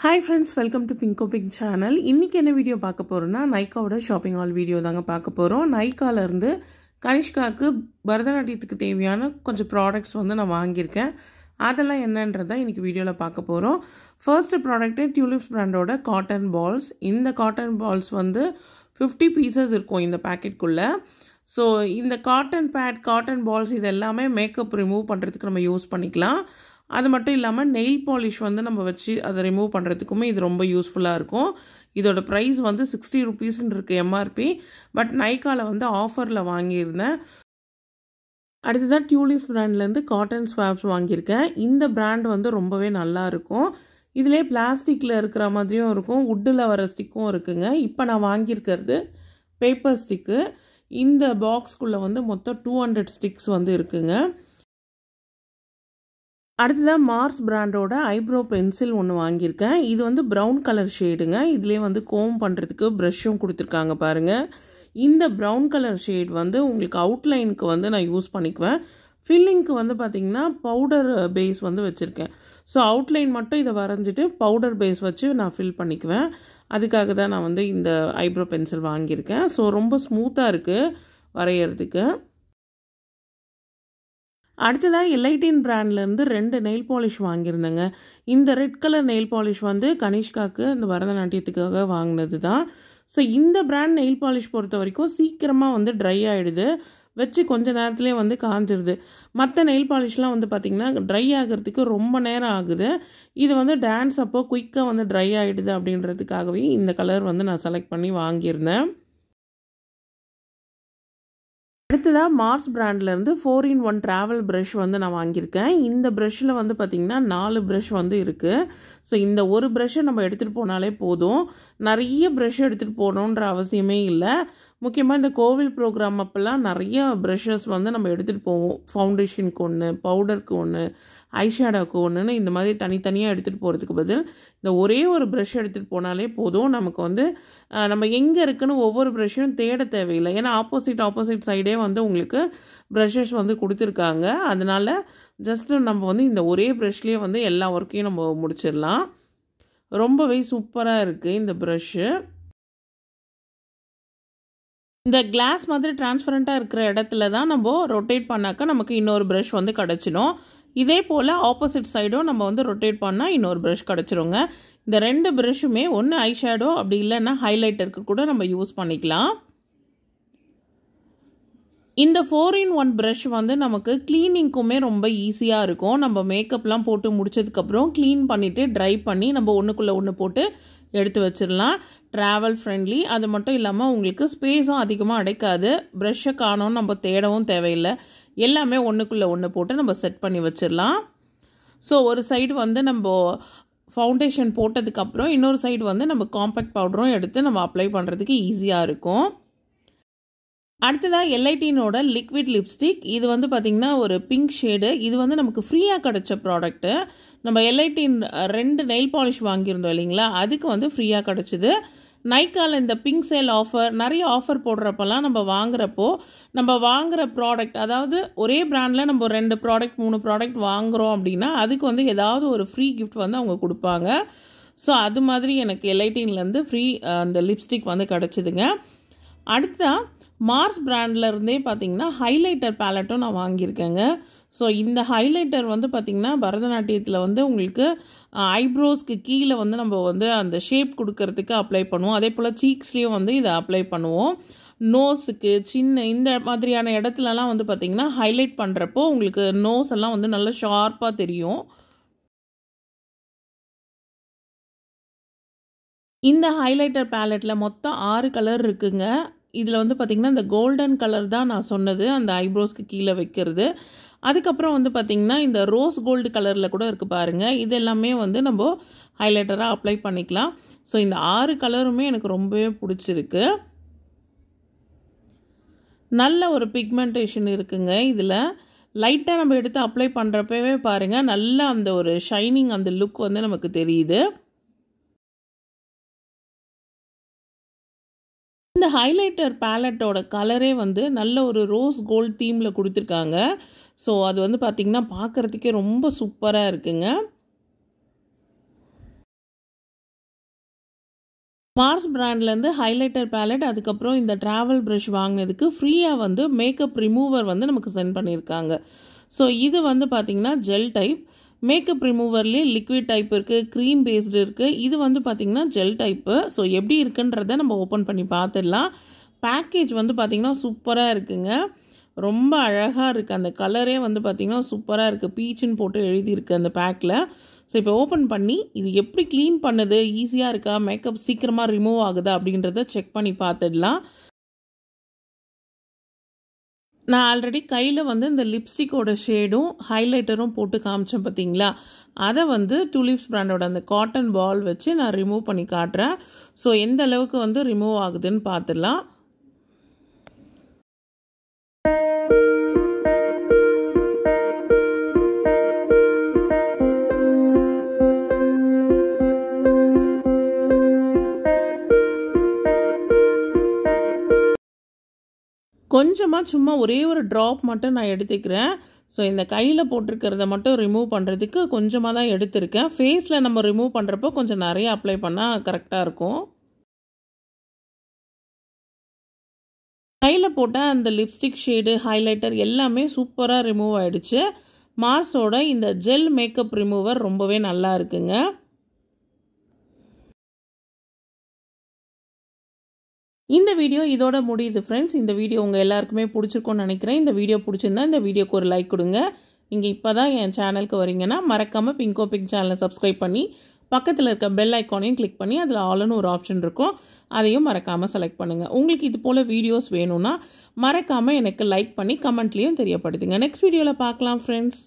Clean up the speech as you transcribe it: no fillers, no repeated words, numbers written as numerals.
Hi friends, welcome to Pinko Pink channel. இன்னைக்கு என்ன video பார்க்க போறோம்னா நைகாவோட ஷாப்பிங் ஹால் வீடியோ தாங்க பார்க்க போறோம். நைகால இருந்து கனிஷ்காக்கு பரதநாட்டியத்துக்கு தேவையான கொஞ்சம் ப்ராடக்ட்ஸ் வந்து நான் வாங்கியிருக்கேன். அதெல்லாம் என்னன்றதை இன்னைக்கு வீடியோல பார்க்க போறோம். ஃபர்ஸ்ட் ப்ராடக்ட் டியூலிப்ஸ் பிராண்டோட காட்டன் பால்ஸ். இந்த காட்டன் பால்ஸ் வந்து 50 பீசஸ் இருக்கும் இந்த பாக்கெட்குள்ள. ஸோ இந்த காட்டன் பேட், காட்டன் பால்ஸ் இது எல்லாமே மேக்கப் ரிமூவ் பண்ணுறதுக்கு நம்ம யூஸ் பண்ணிக்கலாம். அது மட்டும் இல்லாமல் நெயில் பாலிஷ் வந்து நம்ம வச்சு அதை ரிமூவ் பண்ணுறதுக்குமே இது ரொம்ப யூஸ்ஃபுல்லாக இருக்கும். இதோட ப்ரைஸ் வந்து 60 ருபீஸ்ன்னு இருக்குது எம்ஆர்பி. பட் நைகாவில் வந்து ஆஃபரில் வாங்கியிருந்தேன். அடுத்ததான் டியூலிப்ஸ் பிராண்ட்லேருந்து காட்டன் ஸ்வாப்ஸ் வாங்கியிருக்கேன். இந்த பிராண்ட் வந்து ரொம்பவே நல்லா இருக்கும். இதிலே பிளாஸ்டிக்கில் இருக்கிற மாதிரியும் இருக்கும், வுட்டில் வர ஸ்டிக்கும் இருக்குங்க. இப்போ நான் வாங்கியிருக்கிறது பேப்பர் ஸ்டிக்கு. இந்த பாக்ஸ்குள்ளே வந்து மொத்தம் 200 ஸ்டிக்ஸ் வந்து இருக்குங்க. அடுத்ததாக மார்ஸ் பிராண்டோட ஐப்ரோ பென்சில் ஒன்று வாங்கியிருக்கேன். இது வந்து ப்ரௌன் கலர் ஷேடுங்க. இதுலேயே வந்து கோம் பண்ணுறதுக்கு ப்ரஷ்ஷும் கொடுத்துருக்காங்க பாருங்கள். இந்த ப்ரௌன் கலர் ஷேட் வந்து உங்களுக்கு அவுட்லைனுக்கு வந்து நான் யூஸ் பண்ணிக்குவேன். ஃபில்லிங்க்கு வந்து பார்த்திங்கன்னா பவுடர் பேஸ் வந்து வச்சுருக்கேன். ஸோ அவுட்லைன் மட்டும் இதை வரைஞ்சிட்டு பவுடர் பேஸ் வச்சு நான் ஃபில் பண்ணிக்குவேன். அதுக்காக தான் நான் வந்து இந்த ஐப்ரோ பென்சில் வாங்கியிருக்கேன். ஸோ ரொம்ப ஸ்மூத்தாக இருக்குது வரைகிறதுக்கு. அடுத்ததாக எல்ஐடின் பிராண்ட்லேருந்து 2 நெயில் பாலிஷ் வாங்கியிருந்தேங்க. இந்த ரெட் கலர் நெயில் பாலிஷ் வந்து கனிஷ்காக்கு இந்த பரதநாட்டியத்துக்காக வாங்கினது தான். ஸோ இந்த பிராண்ட் நெயில் பாலிஷ் பொறுத்த வரைக்கும் சீக்கிரமாக வந்து ட்ரை ஆகிடுது, வச்சு கொஞ்ச நேரத்துலேயே வந்து காஞ்சிடுது. மற்ற நெயில் பாலிஷ்லாம் வந்து பார்த்திங்கன்னா ட்ரை ஆகிறதுக்கு ரொம்ப நேரம் ஆகுது. இது வந்து டான்ஸ் அப்போ குயிக்காக வந்து ட்ரை ஆகிடுது அப்படின்றதுக்காகவே இந்த கலர் வந்து நான் செலக்ட் பண்ணி வாங்கியிருந்தேன். அடுத்ததாக மார்ஸ் பிராண்ட்லேருந்து 4-in-1 ட்ராவல் ப்ரஷ் வந்து நான் வாங்கியிருக்கேன். இந்த ப்ரஷ்ஷில் வந்து பார்த்திங்கன்னா 4 ப்ரஷ் வந்து இருக்குது. ஸோ இந்த ஒரு ப்ரஷ்ஷை நம்ம எடுத்துகிட்டு போனாலே போதும், நிறைய ப்ரஷ் எடுத்துகிட்டு போகணுன்ற அவசியமே இல்லை. முக்கியமாக இந்த கோவில் ப்ரோக்ராம் அப்போல்லாம் நிறைய ப்ரஷஸ் வந்து நம்ம எடுத்துகிட்டு போவோம். ஃபவுண்டேஷனுக்கு ஒன்று, பவுடருக்கு ஒன்று, ஐஷேடோவுக்கு ஒன்றுன்னு இந்த மாதிரி தனித்தனியாக எடுத்துகிட்டு போகிறதுக்கு பதில் இந்த ஒரே ஒரு ப்ரஷ் எடுத்துகிட்டு போனாலே போதும். நமக்கு வந்து நம்ம எங்கே இருக்குன்னு ஒவ்வொரு ப்ரஷ்ஷும் தேட தேவையில்லை. ஏன்னா ஆப்போசிட் சைடே வந்து உங்களுக்கு ப்ரஷஸ் வந்து கொடுத்துருக்காங்க. அதனால் ஜஸ்ட்டு நம்ம வந்து இந்த ஒரே ப்ரஷ்லேயே வந்து எல்லா ஒர்க்கையும் நம்ம முடிச்சிடலாம். ரொம்பவே சூப்பராக இருக்குது இந்த ப்ரஷ்ஷு. இந்த கிளாஸ் மாதிரி டிரான்ஸ்பரண்ட்டாக இருக்கிற இடத்துல தான் நம்ம ரொட்டேட் பண்ணாக்கா நமக்கு இன்னொரு ப்ரஷ் வந்து கிடச்சிடும். இதே போல் ஆப்போசிட் சைடும் நம்ம வந்து ரொட்டேட் பண்ணால் இன்னொரு ப்ரஷ் கிடச்சிருங்க. இந்த 2 ப்ரஷ்ஷுமே ஒன்று ஐஷேடோ அப்படி இல்லைன்னா ஹைலைட்டருக்கு கூட நம்ம யூஸ் பண்ணிக்கலாம். இந்த 4-in-1 ப்ரஷ் வந்து நமக்கு க்ளீனிங்க்குமே ரொம்ப ஈஸியாக இருக்கும். நம்ம மேக்கப்லாம் போட்டு முடிச்சதுக்கப்புறம் க்ளீன் பண்ணிவிட்டு ட்ரை பண்ணி நம்ம ஒன்றுக்குள்ளே ஒன்று போட்டு எடுத்து வச்சிடலாம். Travel friendly. அது மட்டும் இல்லாமல் உங்களுக்கு ஸ்பேஸும் அதிகமாக அடைக்காது. ப்ரஷ்ஷை காணோன்னு நம்ம தேடவும் தேவையில்லை. எல்லாமே ஒன்றுக்குள்ளே ஒன்று போட்டு நம்ம செட் பண்ணி வச்சிடலாம். ஸோ ஒரு சைடு வந்து நம்ம ஃபவுண்டேஷன் போட்டதுக்கப்புறம் இன்னொரு சைடு வந்து நம்ம காம்பேக்ட் பவுடரும் எடுத்து நம்ம அப்ளை பண்ணுறதுக்கு ஈஸியாக இருக்கும். அடுத்ததாக எல்ஐடினோட லிக்விட் லிப்ஸ்டிக். இது வந்து பார்த்திங்கன்னா ஒரு பிங்க் ஷேடு. இது வந்து நமக்கு ஃப்ரீயாக கிடச்ச ப்ராடக்ட்டு. நம்ம எல்ஐடின் 2 நெயில் பாலிஷ் வாங்கியிருந்தோம் இல்லைங்களா, அதுக்கு வந்து ஃப்ரீயாக கிடச்சிது. நைக்காவில் இந்த பிங்க் சேல் ஆஃபர் நிறைய ஆஃபர் போடுறப்பெல்லாம் நம்ம வாங்குகிற ப்ராடக்ட், அதாவது ஒரே பிராண்டில் நம்ம 2 ப்ராடக்ட் 3 ப்ராடக்ட் வாங்குகிறோம் அப்படின்னா அதுக்கு வந்து ஏதாவது ஒரு ஃப்ரீ கிஃப்ட் வந்து அவங்க கொடுப்பாங்க. ஸோ அது மாதிரி எனக்கு எல்ஐடின்லேருந்து ஃப்ரீ அந்த லிப்ஸ்டிக் வந்து கிடச்சிதுங்க. அடுத்ததாக மார்ஸ் பிராண்ட்லேருந்தே பார்த்திங்கன்னா ஹைலைட்டர் பேலட்டும் நான் வாங்கியிருக்கேங்க. ஸோ இந்த ஹைலைட்டர் வந்து பார்த்திங்கன்னா பரதநாட்டியத்தில் வந்து உங்களுக்கு ஐப்ரோஸ்க்கு கீழே வந்து நம்ம வந்து அந்த ஷேப் கொடுக்கறதுக்கு அப்ளை பண்ணுவோம். அதே போல் சீக்ஸ்லேயும் வந்து இதை அப்ளை பண்ணுவோம். நோஸுக்கு சின்ன இந்த மாதிரியான இடத்துலலாம் வந்து பார்த்திங்கன்னா ஹைலைட் பண்ணுறப்போ உங்களுக்கு நோஸ் எல்லாம் வந்து நல்லா ஷார்ப்பாக தெரியும். இந்த ஹைலைட்டர் பேலட்டில் மொத்தம் 6 கலர் இருக்குங்க. இதில் வந்து பார்த்திங்கன்னா இந்த கோல்டன் கலர் தான் நான் சொன்னது, அந்த ஐப்ரோஸ்க்கு கீழே வைக்கிறது. அதுக்கப்புறம் வந்து பார்த்திங்கன்னா இந்த ரோஸ் கோல்டு கலரில் கூட இருக்குது பாருங்கள். இது எல்லாமே வந்து நம்ம ஹைலைட்டராக அப்ளை பண்ணிக்கலாம். ஸோ இந்த 6 கலருமே எனக்கு ரொம்பவே பிடிச்சிருக்கு. நல்ல ஒரு பிக்மெண்டேஷன் இருக்குங்க. இதில் லைட்டாக நம்ம எடுத்து அப்ளை பண்ணுறப்பவே பாருங்கள் நல்லா அந்த ஒரு ஷைனிங், அந்த லுக் வந்து நமக்கு தெரியுது. இந்த ஹைலைட்டர் பேலட்டோட கலரே வந்து நல்ல ஒரு ரோஸ் கோல்ட் தீமில் கொடுத்துருக்காங்க. ஸோ அது வந்து பார்த்திங்கன்னா பார்க்குறதுக்கே ரொம்ப சூப்பராக இருக்குங்க. மார்ஸ் பிராண்ட்லேருந்து ஹைலைட்டர் பேலட் அதுக்கப்புறம் இந்த ட்ராவல் ப்ரஷ் வாங்கினதுக்கு ஃப்ரீயாக வந்து மேக்கப் ரிமூவர் வந்து நமக்கு சென்ட் பண்ணியிருக்காங்க. ஸோ இது வந்து பார்த்திங்கன்னா ஜெல் டைப். மேக்கப் ரிமூவர்லேயே லிக்விட் டைப் இருக்குது, க்ரீம் பேஸ்டு இருக்குது. இது வந்து பார்த்திங்கன்னா ஜெல் டைப்பு. ஸோ எப்படி இருக்குன்றதை நம்ம ஓப்பன் பண்ணி பார்த்துடலாம். பேக்கேஜ் வந்து பார்த்திங்கன்னா சூப்பராக இருக்குங்க. ரொம்ப அழகாக இருக்குது. அந்த கலரே வந்து பார்த்திங்கன்னா சூப்பராக இருக்குது. பீச்சுன்னு போட்டு எழுதியிருக்கு அந்த பேக்கில். ஸோ இப்போ ஓப்பன் பண்ணி இது எப்படி க்ளீன் பண்ணுது, ஈஸியாக இருக்கா, மேக்கப் சீக்கிரமாக ரிமூவ் ஆகுதா அப்படின்றத செக் பண்ணி பார்த்துடலாம். நான் ஆல்ரெடி கையில் வந்து இந்த லிப்ஸ்டிக்கோட ஷேடும் ஹைலைட்டரும் போட்டு காமிச்சேன் பார்த்தீங்களா, அதை வந்து டூலிப்ஸ் பிராண்டோட அந்த காட்டன் பால் வச்சு நான் ரிமூவ் பண்ணி காட்டுறேன். ஸோ எந்த அளவுக்கு வந்து ரிமூவ் ஆகுதுன்னு பார்த்துடலாம். கொஞ்சமாக சும்மா ஒரே ஒரு ட்ராப் மட்டும் நான் எடுத்துக்கிறேன். ஸோ இந்த கையில் போட்டிருக்கிறத மட்டும் ரிமூவ் பண்ணுறதுக்கு கொஞ்சமாக தான் எடுத்திருக்கேன். ஃபேஸில் நம்ம ரிமூவ் பண்ணுறப்போ கொஞ்சம் நிறைய அப்ளை பண்ணால் கரெக்டாக இருக்கும். கையில் போட்ட அந்த லிப்ஸ்டிக் ஷேடு ஹைலைட்டர் எல்லாமே சூப்பராக ரிமூவ் ஆகிடுச்சு. மார்ஸோட இந்த ஜெல் மேக்கப் ரிமூவர் ரொம்பவே நல்லா இருக்குங்க. இந்த வீடியோ இதோட முடியுது ஃப்ரெண்ட்ஸ். இந்த வீடியோ உங்கள் எல்லாருக்குமே பிடிச்சிருக்கும்னு நினைக்கிறேன். இந்த வீடியோ பிடிச்சிருந்தா இந்த வீடியோக்கு ஒரு லைக் கொடுங்க. நீங்கள் இப்போ தான் என் சேனலுக்கு வரீங்கன்னா மறக்காமல் பிங்கோ பிங்க் சேனலை சப்ஸ்கிரைப் பண்ணி பக்கத்தில் இருக்க பெல் ஐக்கானையும் கிளிக் பண்ணி அதில் ஆல்னு ஒரு ஆப்ஷன் இருக்கும், அதையும் மறக்காமல் செலக்ட் பண்ணுங்கள். உங்களுக்கு இது போல் வீடியோஸ் வேணும்னா மறக்காமல் எனக்கு லைக் பண்ணி கமெண்ட்லேயும் தெரியப்படுத்துங்க. நெக்ஸ்ட் வீடியோவில் பார்க்கலாம் ஃப்ரெண்ட்ஸ்.